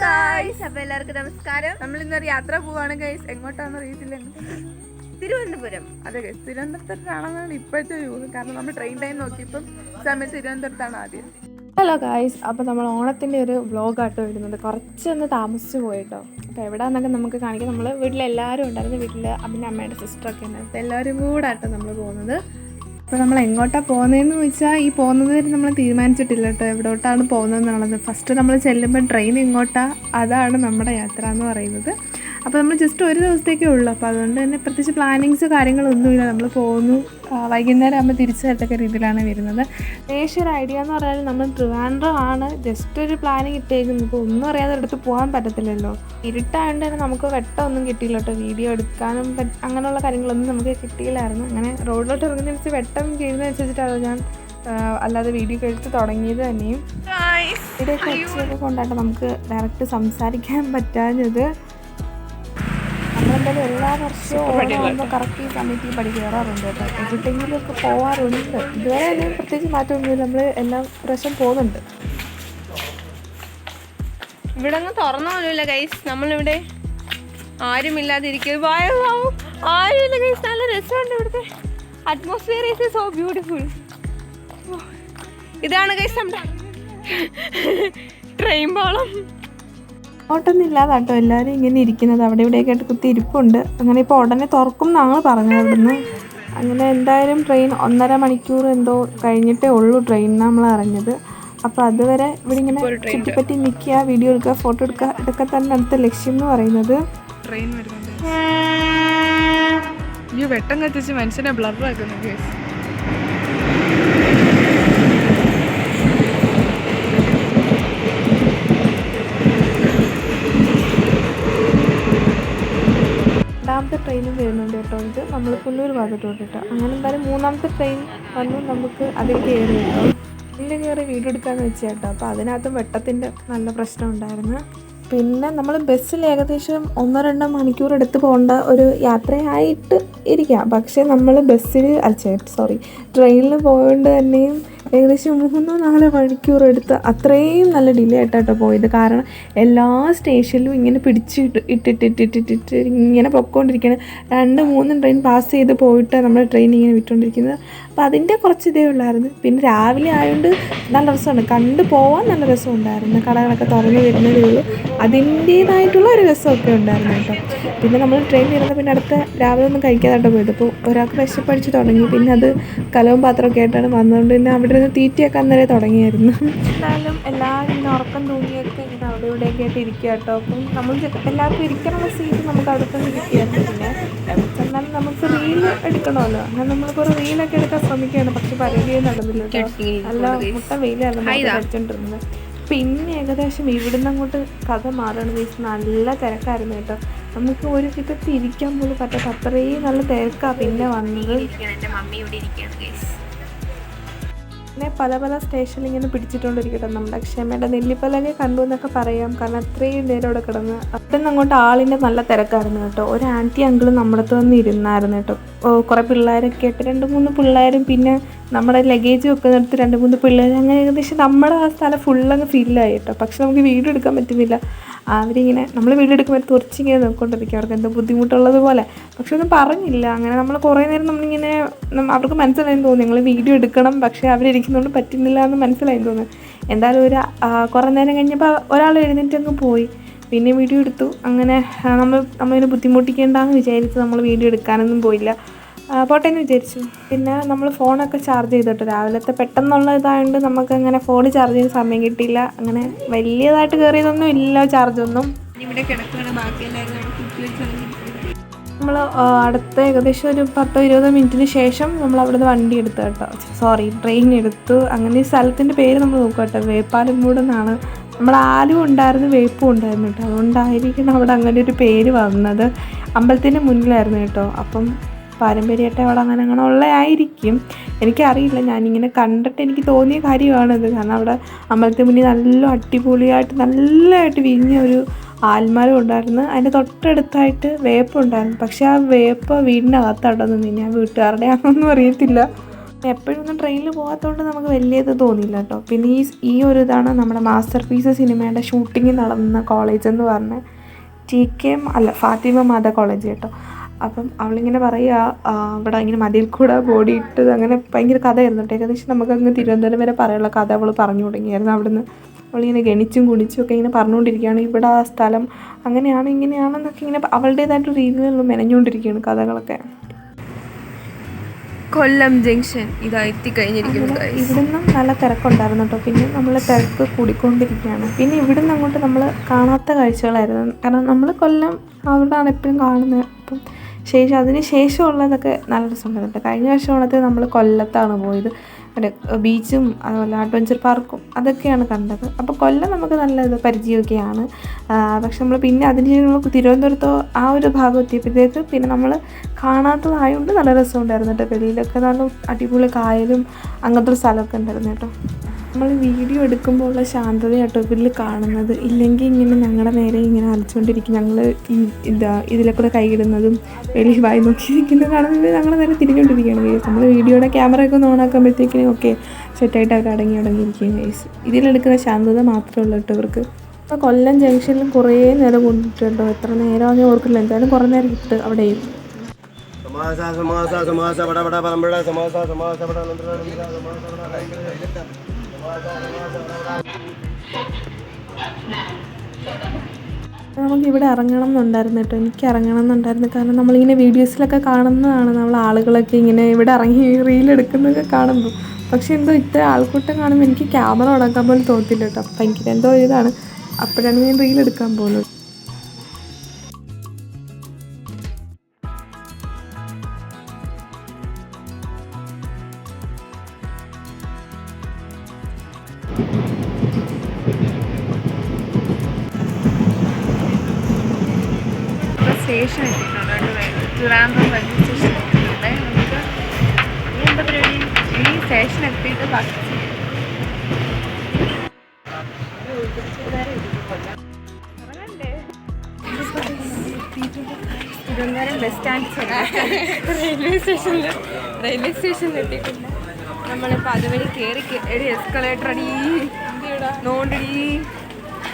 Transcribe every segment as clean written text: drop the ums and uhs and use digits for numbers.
Guys, അപ്പോൾ എല്ലാവർക്കും നമസ്കാരം. നമ്മൾ ഇന്നൊരു യാത്ര പോവാണ് ഗൈസ്. എങ്ങോട്ടാണെന്ന് അറിയത്തില്ല. തിരുവനന്തപുരം. അതെ ഗൈസ്, തിരുവനന്തപുരത്താണെന്നാണ് ഇപ്പോഴത്തെ ഒരു ഊഹം. കാരണം നമ്മൾ ട്രെയിൻ ടൈം നോക്കിയപ്പം സമയത്ത് തിരുവനന്തപുരത്താണ് ആദ്യം. ഹലോ ഗായ്സ്, അപ്പോൾ നമ്മൾ ഓണത്തിൻ്റെ ഒരു വ്ലോഗാട്ടോ വരുന്നത്. കുറച്ചൊന്ന് താമസിച്ച് പോയിട്ടോ. അപ്പോൾ എവിടെയാണെന്നൊക്കെ നമുക്ക് കാണിക്കാം. നമ്മൾ വീട്ടിലെല്ലാവരും ഉണ്ടായിരുന്നു. വീട്ടിൽ അമ്മൻ്റെ അമ്മയുടെ സിസ്റ്ററൊക്കെ ഉണ്ടായിരുന്നു. അപ്പോൾ എല്ലാവരും കൂടെ ആട്ടോ നമ്മൾ പോകുന്നത്. അപ്പോൾ നമ്മൾ എങ്ങോട്ടാണ് പോകുന്നതെന്ന് ചോദിച്ചാൽ ഈ പോകുന്നത് നമ്മൾ തീരുമാനിച്ചിട്ടില്ല കേട്ടോ, എവിടോട്ടാണ് പോകുന്നതെന്നുള്ളത്. ഫസ്റ്റ് നമ്മൾ ചെല്ലുമ്പോൾ ട്രെയിൻ ഇങ്ങോട്ടാണ്, അതാണ് നമ്മുടെ യാത്ര എന്ന് പറയുന്നത്. അപ്പോൾ നമ്മൾ ജസ്റ്റ് ഒരു ദിവസത്തേക്കേ ഉള്ളൂ. അപ്പോൾ അതുകൊണ്ട് തന്നെ പ്രത്യേകിച്ച് പ്ലാനിങ്സ് കാര്യങ്ങളൊന്നുമില്ല. നമ്മൾ പോകുന്നു, വൈകുന്നേരം ആകുമ്പോൾ തിരിച്ചു വരത്തക്ക രീതിയിലാണ് വരുന്നത്. ഒരു ഐഡിയ എന്ന് പറഞ്ഞാൽ നമ്മൾ ട്രിവാൻഡ്രം ആണ് ജസ്റ്റ് ഒരു പ്ലാനിങ് ഇട്ടേക്കുന്നത്. ഇപ്പോൾ ഒന്നും അറിയാതെ അടുത്ത് പോകാൻ പറ്റത്തില്ലല്ലോ. ഇരുട്ടായതുകൊണ്ട് തന്നെ നമുക്ക് വെട്ടമൊന്നും കിട്ടിയില്ല കേട്ടോ. വീഡിയോ എടുക്കാനും അങ്ങനെയുള്ള കാര്യങ്ങളൊന്നും നമുക്ക് കിട്ടിയില്ലായിരുന്നു. അങ്ങനെ റോഡിലോട്ട് ഇറങ്ങുന്നതിനനുസരിച്ച് വെട്ടം ചെയ്യുന്നതനുസരിച്ചിട്ടാണ് ഞാൻ അല്ലാതെ വീഡിയോ എടുത്ത് തുടങ്ങിയത് തന്നെയും. വീഡിയോ ഒക്കെ കൊണ്ടായിട്ട് നമുക്ക് ഡയറക്റ്റ് സംസാരിക്കാൻ പറ്റാഞ്ഞത്. നമ്മളെന്തായാലും എല്ലാ വർഷവും ഓണമാകുമ്പോൾ കറക്റ്റ് ഈ സമയത്ത് ഈ പടി കയറാറുണ്ട് കേട്ടോ. എവിടെയെങ്കിലും ഒക്കെ പോകാറുണ്ട്. ഇതുവരെ അതിന് പ്രത്യേകിച്ച് മാറ്റമൊന്നുമില്ല. നമ്മൾ എല്ലാ പ്രാവശ്യം പോകുന്നുണ്ട്. ഇവിടെ ഒന്നും തുറന്ന പോലുമില്ല ഗൈസ്. നമ്മളിവിടെ ആരുമില്ലാതിരിക്കും. ആരുമില്ല ഗൈസ്. നല്ല രസമുണ്ട് ഇവിടുത്തെ അറ്റ്മോസ്ഫിയർ. Is so beautiful. ഇതാണ് ഗൈസ് നമ്മുടെ ട്രെയിൻ പാളം. ഓട്ടൊന്നുമില്ലാതെ കേട്ടോ എല്ലാവരും ഇങ്ങനെ ഇരിക്കുന്നത്. അവിടെ ഇവിടെയൊക്കെ ആയിട്ട് കുത്തി ഇരിപ്പുണ്ട്. അങ്ങനെ ഇപ്പോൾ ഉടനെ തുറക്കും എന്നാണ് പറഞ്ഞത് അവിടുന്ന്. അങ്ങനെ എന്തായാലും ട്രെയിൻ 1.5 മണിക്കൂർ എന്തോ കഴിഞ്ഞിട്ടേ ഉള്ളൂ ട്രെയിൻ നമ്മൾ അറിഞ്ഞത്. അപ്പോൾ അതുവരെ ഇവിടെ ഇങ്ങനെ ചുറ്റിപ്പറ്റി നിൽക്കുക, വീഡിയോ എടുക്കുക, ഫോട്ടോ എടുക്കുക, ഇതൊക്കെ തന്നെ അടുത്ത ലക്ഷ്യം എന്ന് പറയുന്നത്. ട്രെയിൻ വരുന്നുണ്ട്. ഈ വെട്ടം കത്തിച്ച് മനുഷ്യനെ ബ്ലറാക്കുന്നു ഗൈസ്. രണ്ടാമത്തെ ട്രെയിനും വരുന്നുണ്ട് കേട്ടോ. ഇത് നമ്മൾ പുല്ലൂർ ഭാഗത്തോട്ട് കേട്ടോ. അങ്ങനെ എന്തായാലും 3ാമത്തെ ട്രെയിൻ വന്നു. നമുക്ക് അതിൽ കയറി കേട്ടോ. ഇതിൽ കയറി വീഡിയോ എടുക്കാമെന്ന് വെച്ചാൽ കേട്ടോ. അപ്പോൾ അതിനകത്തും വെട്ടത്തിൻ്റെ നല്ല പ്രശ്നം ഉണ്ടായിരുന്നു. പിന്നെ നമ്മൾ ബസ്സിൽ ഏകദേശം 1-2 മണിക്കൂർ എടുത്ത് പോകേണ്ട ഒരു യാത്രയായിട്ട് ഇരിക്കാം. പക്ഷേ നമ്മൾ ട്രെയിനിൽ പോയതുകൊണ്ട് തന്നെയും ഏകദേശം 3-4 മണിക്കൂർ എടുത്ത് അത്രയും നല്ല ഡിലേ ആയിട്ടാട്ടോ പോയത്. കാരണം എല്ലാ സ്റ്റേഷനിലും ഇങ്ങനെ ഇട്ടിട്ട് ഇങ്ങനെ പൊയ്ക്കൊണ്ടിരിക്കുകയാണ്. 2-3 ട്രെയിൻ പാസ് ചെയ്ത് പോയിട്ട് നമ്മുടെ ട്രെയിൻ ഇങ്ങനെ വിട്ടുകൊണ്ടിരിക്കുന്നത്. അപ്പോൾ അതിൻ്റെ കുറച്ച് ഇതേ ഉള്ളായിരുന്നു. പിന്നെ രാവിലെ ആയതുകൊണ്ട് നല്ല രസമാണ്, കണ്ടു പോകാൻ നല്ല രസമുണ്ടായിരുന്നു. കടകളൊക്കെ തുറന്ന് വരുന്നതേ ഉള്ളൂ. അതിൻ്റേതായിട്ടുള്ള ഒരു രസമൊക്കെ ഉണ്ടായിരുന്നു കേട്ടോ. പിന്നെ നമ്മൾ ട്രെയിൻ വരുന്നത് പിന്നെ അടുത്ത രാവിലെ ഒന്നും കഴിക്കാതായിട്ട് പോയത്. അപ്പോൾ ഒരാൾക്ക് വിശപ്പടിച്ച് തുടങ്ങി. പിന്നെ അത് കലവും പാത്രമൊക്കെ ആയിട്ടാണ് വന്നതുകൊണ്ട് പിന്നെ അവിടെ നിന്ന് തീറ്റയൊക്കെ അന്നേരം തുടങ്ങിയായിരുന്നു. എന്തായാലും എല്ലാവരും ഇങ്ങനെ ഉറക്കം തൂങ്ങിയൊക്കെ ഇങ്ങനെ അവിടെ ഇവിടെയൊക്കെ ആയിട്ട് ഇരിക്കുക കേട്ടോ. അപ്പം നമ്മൾ എല്ലാവർക്കും ഇരിക്കാനുള്ള സീറ്റ് നമുക്ക് അടുത്തൊന്നും കിട്ടിയായിരുന്നു. പിന്നെ എന്നാലും നമുക്ക് റീൽ എടുക്കണമല്ലോ. അങ്ങനെ നമ്മളിപ്പോൾ ഒരു റീലൊക്കെ എടുക്കാൻ ശ്രമിക്കുകയാണ്. പക്ഷെ പരിപാടിയെ നടന്നില്ല കേട്ടോ. നല്ല മുട്ട വെയിലായിരുന്നു കഴിച്ചോണ്ടിരുന്നത്. പിന്നെ ഏകദേശം ഇവിടുന്ന് അങ്ങോട്ട് കഥ മാറണം ഗൈസ്. നല്ല തിരക്കായിരുന്നു കേട്ടോ. നമുക്ക് ഒരു വിധത്തിൽ ഇരിക്കാൻ പോലും പറ്റാത്ത അത്രയും നല്ല തിരക്കാണ് പിന്നെ വന്നത്. പിന്നെ പല സ്റ്റേഷനിൽ ഇങ്ങനെ പിടിച്ചിട്ടുണ്ടിരിക്കട്ടെ. നമ്മുടെ ക്ഷമയുടെ നെല്ലിപ്പലകെ കണ്ടു എന്നൊക്കെ പറയാം. കാരണം അത്രയും നേരം അവിടെ കിടന്ന് അവിടെ നിന്ന് അങ്ങോട്ട് ആളിൻ്റെ നല്ല തിരക്കായിരുന്നു കേട്ടോ. ഒരു ആൻറ്റി അങ്കിളും നമ്മുടെ അടുത്ത് വന്ന് ഇരുന്നായിരുന്നു കേട്ടോ. കുറേ പിള്ളേരൊക്കെ ആയിട്ട് 2-3 പിള്ളേരും പിന്നെ നമ്മുടെ ലഗേജ് വെക്കുന്നിടത്ത് 2-3 പിള്ളേർ. അങ്ങനെ ഏകദേശം നമ്മുടെ ആ സ്ഥലം ഫുള്ളങ്ങ് ഫില്ലായി കേട്ടോ. പക്ഷെ നമുക്ക് വീഡിയോ എടുക്കാൻ പറ്റുന്നില്ല. അവരിങ്ങനെ നമ്മൾ വീഡിയോ എടുക്കുമ്പോൾ തുറച്ചിങ്ങനെ നോക്കിക്കൊണ്ടിരിക്കും. അവർക്ക് എന്തോ ബുദ്ധിമുട്ടുള്ളത് പോലെ. പക്ഷെ ഒന്നും പറഞ്ഞില്ല. അങ്ങനെ നമ്മൾ കുറേ നേരം നമ്മളിങ്ങനെ അവർക്ക് മനസ്സിലായെന്ന് തോന്നി ഞങ്ങൾ വീഡിയോ എടുക്കണം, പക്ഷേ അവരിരിക്കുന്നതുകൊണ്ട് പറ്റുന്നില്ല എന്ന് മനസ്സിലായെന്ന് തോന്നുന്നു. എന്തായാലും കുറേ നേരം കഴിഞ്ഞപ്പോൾ ഒരാൾ എഴുന്നേറ്റങ്ങ് പോയി. പിന്നെ വീഡിയോ എടുത്തു. അങ്ങനെ നമ്മളിങ്ങനെ ബുദ്ധിമുട്ടിക്കേണ്ടെന്ന് വിചാരിച്ച് നമ്മൾ വീഡിയോ എടുക്കാനൊന്നും പോയില്ല. പോട്ടേന്ന് വിചാരിച്ചു. പിന്നെ നമ്മൾ ഫോണൊക്കെ ചാർജ് ചെയ്തിട്ട് രാവിലത്തെ പെട്ടെന്നുള്ള ഇതായതുകൊണ്ട് നമുക്കങ്ങനെ ഫോൺ ചാർജ് ചെയ്യാൻ സമയം കിട്ടിയില്ല. അങ്ങനെ വലിയതായിട്ട് കയറിയതൊന്നും ഇല്ല ചാർജൊന്നും. ഇവിടെ കിടക്കുകയാണ്. ബാക്കിയെല്ലാവരും നമ്മൾ അടുത്ത ഏകദേശം ഒരു 10-20 മിനിറ്റിന് ശേഷം നമ്മൾ അവിടുന്ന് വണ്ടി എടുത്തു കേട്ടോ. ട്രെയിൻ എടുത്തു. അങ്ങനെ ഈ സ്ഥലത്തിൻ്റെ പേര് നമ്മൾ നോക്കുക കേട്ടോ. വേപ്പാലമൂട് എന്നാണ്. നമ്മുടെ ആലും ഉണ്ടായിരുന്നു, വേപ്പും ഉണ്ടായിരുന്നു കേട്ടോ. അതുകൊണ്ടായിരിക്കണം അവിടെ അങ്ങനെ ഒരു പേര് വന്നത്. അമ്പലത്തിൻ്റെ മുന്നിലായിരുന്നു കേട്ടോ. അപ്പം പാരമ്പര്യമായിട്ട് അവിടെ അങ്ങനെ ഉള്ളതായിരിക്കും, എനിക്കറിയില്ല. ഞാനിങ്ങനെ കണ്ടിട്ട് എനിക്ക് തോന്നിയ കാര്യമാണിത്. കാരണം അവിടെ അമ്പലത്തിന് മുന്നിൽ നല്ല അടിപൊളിയായിട്ട് നല്ലതായിട്ട് വിരിഞ്ഞ ഒരു ആൽമരം ഉണ്ടായിരുന്നു. അതിൻ്റെ തൊട്ടടുത്തായിട്ട് വേപ്പുണ്ടായിരുന്നു. പക്ഷേ ആ വേപ്പ് വീടിനകത്താട്ടോ നിന്ന്. ഞാൻ വീട്ടുകാരുടെ ആണെന്നൊന്നും അറിയത്തില്ല. എപ്പോഴൊന്നും ട്രെയിനിൽ പോകാത്തതുകൊണ്ട് നമുക്ക് വലിയത് തോന്നിയില്ല കേട്ടോ. പിന്നെ ഈ ഒരു ഇതാണ് നമ്മുടെ മാസ്റ്റർ പീസ് സിനിമയുടെ ഷൂട്ടിംഗ് നടന്ന കോളേജ് എന്ന് പറഞ്ഞ TKM അല്ല, ഫാത്തിമ മാത കോളേജ് കേട്ടോ. അപ്പം അവളിങ്ങനെ പറയുക, ഇവിടെ ഇങ്ങനെ മതിൽ കൂടെ ബോഡി ഇട്ടത്, അങ്ങനെ ഭയങ്കര കഥയായിരുന്നു കേട്ടോ. ഏകദേശം നമുക്കങ്ങ് തിരുവനന്തപുരം വരെ പറയാനുള്ള കഥ അവൾ പറഞ്ഞു തുടങ്ങിയായിരുന്നു. അവിടുന്ന് അവളിങ്ങനെ ഗണിച്ചും കുണിച്ചും ഒക്കെ ഇങ്ങനെ പറഞ്ഞുകൊണ്ടിരിക്കുകയാണ്. ഇവിടെ ആ സ്ഥലം അങ്ങനെയാണ് ഇങ്ങനെയാണെന്നൊക്കെ ഇങ്ങനെ അവളുടേതായിട്ട് രീതിയിൽ മെനഞ്ഞുകൊണ്ടിരിക്കുകയാണ് കഥകളൊക്കെ. കൊല്ലം ജംഗ്ഷൻ ഇതാ എത്തിക്കഴിഞ്ഞിരിക്കുന്നു. ഇവിടുന്നും നല്ല തിരക്കുണ്ടായിരുന്നു കേട്ടോ. പിന്നെ നമ്മൾ തിരക്ക് കൂടിക്കൊണ്ടിരിക്കുകയാണ്. പിന്നെ ഇവിടുന്ന് അങ്ങോട്ട് നമ്മൾ കാണാത്ത കാഴ്ചകളായിരുന്നു. കാരണം നമ്മൾ കൊല്ലം അവിടെയാണ് എപ്പോഴും കാണുന്നത്. അപ്പം അതിന് ശേഷമുള്ളതൊക്കെ നല്ല രസമുണ്ടായിരുന്നു. കഴിഞ്ഞ വർഷം നമ്മൾ കൊല്ലത്താണ് പോയത്. മറ്റേ ബീച്ചും അതുപോലെ അഡ്വഞ്ചർ പാർക്കും അതൊക്കെയാണ് കണ്ടത്. അപ്പോൾ കൊല്ലം നമുക്ക് നല്ല പരിചയമൊക്കെയാണ്. പക്ഷെ നമ്മൾ പിന്നെ അതിന് ശേഷം തിരുവനന്തപുരത്തോ ആ ഒരു ഭാഗം എത്തിയപ്പോഴത്തേക്ക് പിന്നെ നമ്മൾ കാണാത്തതായതുകൊണ്ട് നല്ല രസമുണ്ടായിരുന്നു കേട്ടോ. വെളിയിലൊക്കെ നല്ല അടിപൊളി കായലും അങ്ങനത്തെ ഒരു സ്ഥലമൊക്കെ ഉണ്ടായിരുന്നു കേട്ടോ. നമ്മൾ വീഡിയോ എടുക്കുമ്പോൾ ഉള്ള ശാന്തത കേട്ടോ ഇവരിൽ കാണുന്നത്. ഇല്ലെങ്കിൽ ഇങ്ങനെ ഞങ്ങളുടെ നേരെ ഇങ്ങനെ അലച്ചുകൊണ്ടിരിക്കും. ഞങ്ങൾ ഇതിലെ കൂടെ കൈയിടുന്നതും വെളിയിൽ വായി നോക്കിയിരിക്കുന്നത് കാണുന്നത് ഞങ്ങൾ നേരെ തിരിഞ്ഞുകൊണ്ടിരിക്കുകയാണ് കേസ്. നമ്മൾ വീഡിയോയുടെ ക്യാമറയൊക്കെ ഒന്ന് ഓണാക്കുമ്പോഴത്തേക്കിനും ഒക്കെ സെറ്റായിട്ട് അവർ അടങ്ങിയിരിക്കുകയും കേസ്. ഇതിലെടുക്കുന്ന ശാന്തത മാത്രമേ ഉള്ളൂ കേട്ടോ ഇവർക്ക്. അപ്പോൾ കൊല്ലം ജംഗ്ഷനിലും കുറേ നേരം കൊണ്ടിട്ടുണ്ടോ, എത്ര നേരമാണെന്ന് ഓർക്കില്ല. എന്തായാലും കുറേ നേരം കിട്ടും അവിടെയും. നമുക്കിവിടെ ഇറങ്ങണം എന്നുണ്ടായിരുന്നു കേട്ടോ. എനിക്ക് ഇറങ്ങണം എന്നുണ്ടായിരുന്നു. കാരണം നമ്മളിങ്ങനെ വീഡിയോസിലൊക്കെ കാണുന്നതാണ് നമ്മൾ ആളുകളൊക്കെ ഇങ്ങനെ ഇവിടെ ഇറങ്ങി റീലെടുക്കുന്നതൊക്കെ കാണുമ്പോൾ. പക്ഷെ എന്തോ ഇത്ര ആൾക്കൂട്ടം കാണുമ്പോൾ എനിക്ക് ക്യാമറ ഉടക്കാൻ പോലും തോന്നില്ല കേട്ടോ. അപ്പം എനിക്ക് എന്തോ ഇതാണ്. അപ്പോഴാണ് ഞാൻ റീലെടുക്കാൻ പോകുന്നത്. സ്റ്റേഷൻ എത്തിയിട്ടുണ്ട്. ട്രിവാൻഡ്രം റെയിൽവേ സ്റ്റേഷൻ എത്തിയിട്ടുണ്ട്. നമുക്ക് എന്താ പരിപാടി, ഈ സ്റ്റേഷൻ എത്തിയിട്ട് bus Thiruvananthapuram bus stand railway സ്റ്റേഷനിൽ എത്തിയിട്ടുണ്ട്. നമ്മളിപ്പോൾ അതുവഴി കയറി എസ്കലേറ്റർ അടി നോണ്ടടി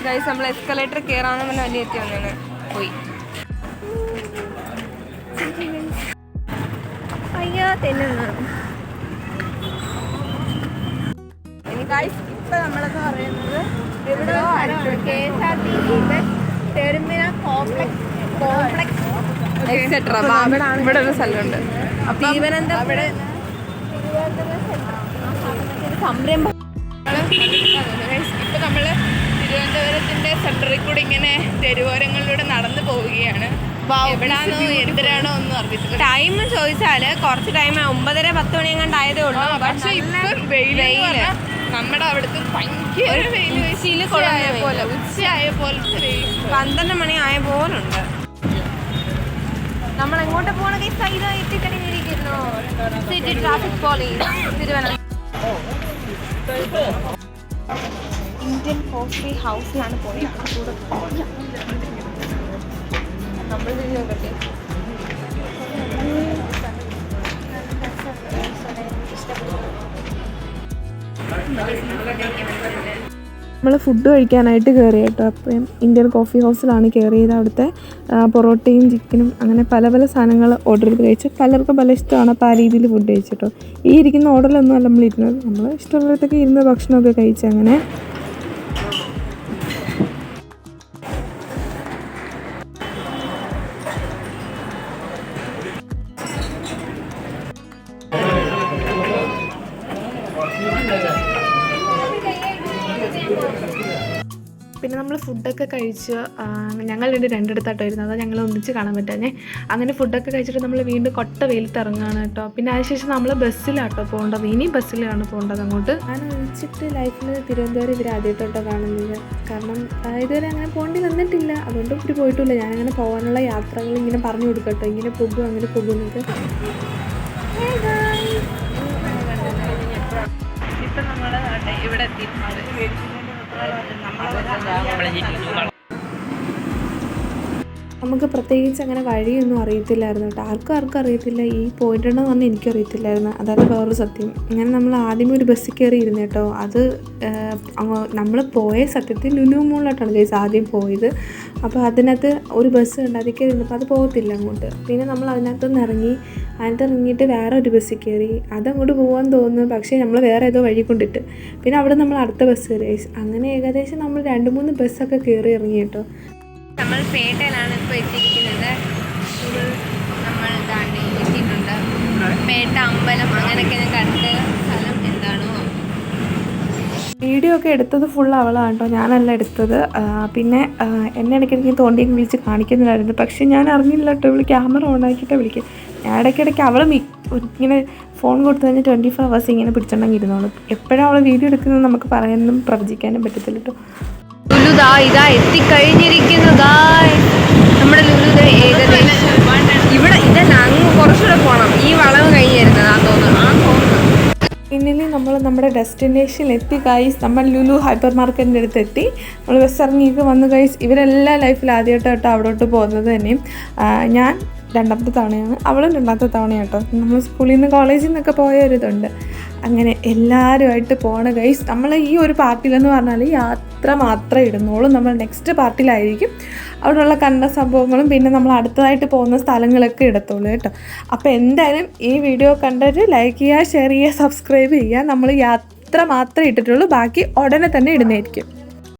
ഗൈസ്. നമ്മൾ എസ്കലേറ്റർ കയറാമെന്ന് പറഞ്ഞാൽ വലിയ എത്തി വന്നാണ് പോയി. അയ്യോ തെന്നുന്നു. ഇപ്പൊ നമ്മളെന്ന് പറയുന്നത് ഇവിടെ KSRTC bus terminal complex etcetera ഇവിടെ ഒരു സ്ഥലമുണ്ട്. തിരുവനന്തപുരം സംരംഭം. ഇപ്പൊ നമ്മള് തിരുവനന്തപുരത്തിന്റെ സെന്ററിൽ കൂടെ ഇങ്ങനെ തെരുവോരങ്ങളിലൂടെ നടന്നു പോവുകയാണ്. എവിടാണോ എന്തിനാണോ ഒന്നും അറിയില്ല. ടൈം ചോദിച്ചാല് കുറച്ച് ടൈം 9:30-10 മണി എങ്ങാണ്ടായതേ ഉള്ളൂ. പക്ഷെ ഇപ്പം വെയില് നമ്മുടെ അവിടുത്തെ ഭയങ്കര വെയിൽ. ഉച്ചയായ പോലത്തെ വെയിൽ. 12 മണി ആയ പോലുണ്ട്. നമ്മൾ എങ്ങോട്ട് പോകണ എത്തിക്കഴിഞ്ഞിരിക്കുന്നു. City traffic police Thiruvananthapuram. Indian coffee ഹൗസിലാണ് പോയത്. നമ്മൾ ഫുഡ് കഴിക്കാനായിട്ട് കയറി കേട്ടോ. അപ്പം ഇന്ത്യൻ കോഫി ഹൗസിലാണ് കയറിയത്. അവിടുത്തെ പൊറോട്ടയും ചിക്കനും അങ്ങനെ പല പല സാധനങ്ങൾ ഓർഡർ ചെയ്ത് കഴിച്ചു. പലർക്കും പല ഇഷ്ടമാണ്. അപ്പോൾ ആ രീതിയിൽ ഫുഡ് കഴിച്ചിട്ടോ. ഈ ഇരിക്കുന്ന ഓർഡറിലൊന്നും അല്ല നമ്മളിരുന്നത്. നമ്മൾ ഇഷ്ടമുള്ളതൊക്കെ ഇരുന്ന് ഭക്ഷണമൊക്കെ കഴിച്ചു. അങ്ങനെ പിന്നെ നമ്മൾ ഫുഡൊക്കെ കഴിച്ച് ഞങ്ങൾ രണ്ടിടത്താട്ടോ ഇരുന്നത്. ഞങ്ങൾ ഒന്നിച്ച് കാണാൻ പറ്റാഞ്ഞേ. അങ്ങനെ ഫുഡൊക്കെ കഴിച്ചിട്ട് നമ്മൾ വീണ്ടും കൊട്ട വെയിലത്ത് ഇറങ്ങുകയാണ് കേട്ടോ. പിന്നെ അതിനുശേഷം നമ്മൾ ബസ്സിലാട്ടോ പോകേണ്ടത്. ഇനിയും ബസ്സിലാണ് പോകേണ്ടത് അങ്ങോട്ട്. ഞാൻ ഒന്നിച്ചിട്ട് ലൈഫിൽ തിരുവനന്തപുരം ഇവർ ആദ്യമായിട്ടോ കാണുന്നത്. കാരണം ഇതുവരെ അങ്ങനെ പോകേണ്ടി വന്നിട്ടില്ല. അതുകൊണ്ട് ഇവർ പോയിട്ടില്ല. ഞാനങ്ങനെ പോകാനുള്ള യാത്രകൾ ഇങ്ങനെ പറഞ്ഞു കൊടുക്കട്ടോ. ഇങ്ങനെ പോകും അങ്ങനെ പോകുന്നത്. ഇപ്പം നമ്മൾ ഇവിടെ എത്തിയിട്ടുണ്ട്. നമുക്ക് പ്രത്യേകിച്ച് അങ്ങനെ വഴിയൊന്നും അറിയത്തില്ലായിരുന്നു കേട്ടോ. ആർക്കും അറിയത്തില്ല ഈ പോയിട്ടുണ്ടെന്ന് പറഞ്ഞാൽ എനിക്കറിയത്തില്ലായിരുന്നു. അതായത് വേറൊരു സത്യം. അങ്ങനെ നമ്മൾ ആദ്യമേ ഒരു ബസ്സിൽ കയറിയിരുന്നു കേട്ടോ. അത് നമ്മൾ പോയ സത്യത്തിൽ ലുലു മോളിലോട്ടാണ് ഗൈസ് ആദ്യം പോയത്. അപ്പോൾ അതിനകത്ത് ഒരു ബസ് ഉണ്ട്, അതിൽ കയറി ഇരുന്നപ്പോൾ അത് പോകത്തില്ല അങ്ങോട്ട്. പിന്നെ നമ്മൾ അതിനകത്തുനിന്ന് ഇറങ്ങിയിട്ട് വേറെ ഒരു ബസ്സിൽ കയറി. അതങ്ങോട്ട് പോകാൻ തോന്നുന്നു, പക്ഷേ നമ്മൾ വേറെ ഏതോ വഴി കൊണ്ടിട്ട് പിന്നെ അവിടെ നമ്മൾ അടുത്ത ബസ് കയറി ഗൈസ്. അങ്ങനെ ഏകദേശം നമ്മൾ 2-3 ബസ്സൊക്കെ കയറി ഇറങ്ങി കേട്ടോ. നമ്മൾ പേട്ടയിലാണ് ഇപ്പോൾ എത്തിയിരിക്കുന്നത്. നമ്മൾ താണ്ടി എത്തിയിട്ടുണ്ട്. പേട്ട അമ്പലം അങ്ങനെയൊക്കെ ഞാൻ കണ്ട് സ്ഥലം എന്താണോ. വീഡിയോ ഒക്കെ എടുത്തത് ഫുൾ അവളാണ് കേട്ടോ, ഞാനല്ല എടുത്തത്. പിന്നെ എന്നെ ഇടയ്ക്കിടയ്ക്ക് തോണ്ടിയും വിളിച്ച് കാണിക്കുന്നില്ലായിരുന്നു. പക്ഷേ ഞാൻ അറിഞ്ഞില്ല കേട്ടോ, ഇവള് ക്യാമറ ഓൺ ആക്കിയിട്ടാണ് വിളിക്കുക. ഞാൻ ഇടയ്ക്കിടയ്ക്ക് അവൾ ഇങ്ങനെ ഫോൺ കൊടുത്തു കഴിഞ്ഞാൽ 24 hours ഇങ്ങനെ പിടിച്ചിട്ടുണ്ടെങ്കിൽ ഇരുന്നോളൂ. എപ്പോഴാണ് അവൾ വീഡിയോ എടുക്കുന്നത് നമുക്ക് പറയാനും പ്രവചിക്കാനും പറ്റത്തില്ല കേട്ടോ. ലുലു ഇതാ എത്തിക്കഴിഞ്ഞിരിക്കുന്നു നമ്മുടെ ലുലു. ഏകദേശം ഇവിടെ ഇതല്ല, അങ്ങ് കുറച്ചുകൂടെ പോകണം. ഈ വളവ് കഴിഞ്ഞിരുന്നത് തോന്നുന്നു. ഫൈനലി നമ്മൾ നമ്മുടെ ഡെസ്റ്റിനേഷനിൽ എത്തി ഗൈസ്. നമ്മൾ ലുലു ഹൈപ്പർ മാർക്കറ്റിൻ്റെ അടുത്ത് എത്തി. നമ്മൾ ബസ് ഇറങ്ങിയൊക്കെ വന്നു ഗൈസ്. ഇവരെല്ലാം ലൈഫിൽ ആദ്യമായിട്ടോ അവിടോട്ട് പോകുന്നത് തന്നെയും. ഞാൻ 2ാമത്തെ തവണയാണ്, അവളും 2ാമത്തെ തവണയാണ് കേട്ടോ. നമ്മൾ സ്കൂളിൽ നിന്ന് കോളേജിൽ നിന്നൊക്കെ പോയ ഒരിതുണ്ട്. അങ്ങനെ എല്ലാവരുമായിട്ട് പോകണം ഗൈസ്. നമ്മൾ ഈ ഒരു പാർട്ടിയിലെന്ന് പറഞ്ഞാൽ യാത്ര മാത്രമേ ഇടുന്നുള്ളൂ. നമ്മൾ നെക്സ്റ്റ് പാർട്ടിയിലായിരിക്കും അവിടെയുള്ള കണ്ട സംഭവങ്ങളും പിന്നെ നമ്മൾ അടുത്തതായിട്ട് പോകുന്ന സ്ഥലങ്ങളൊക്കെ ഇടത്തുള്ളൂ കേട്ടോ. അപ്പോൾ എന്തായാലും ഈ വീഡിയോ കണ്ടിട്ട് ലൈക്ക് ചെയ്യുക, ഷെയർ ചെയ്യുക, സബ്സ്ക്രൈബ് ചെയ്യുക. നമ്മൾ യാത്ര മാത്രമേ ഇട്ടിട്ടുള്ളൂ, ബാക്കി ഉടനെ തന്നെ ഇടുന്നതായിരിക്കും.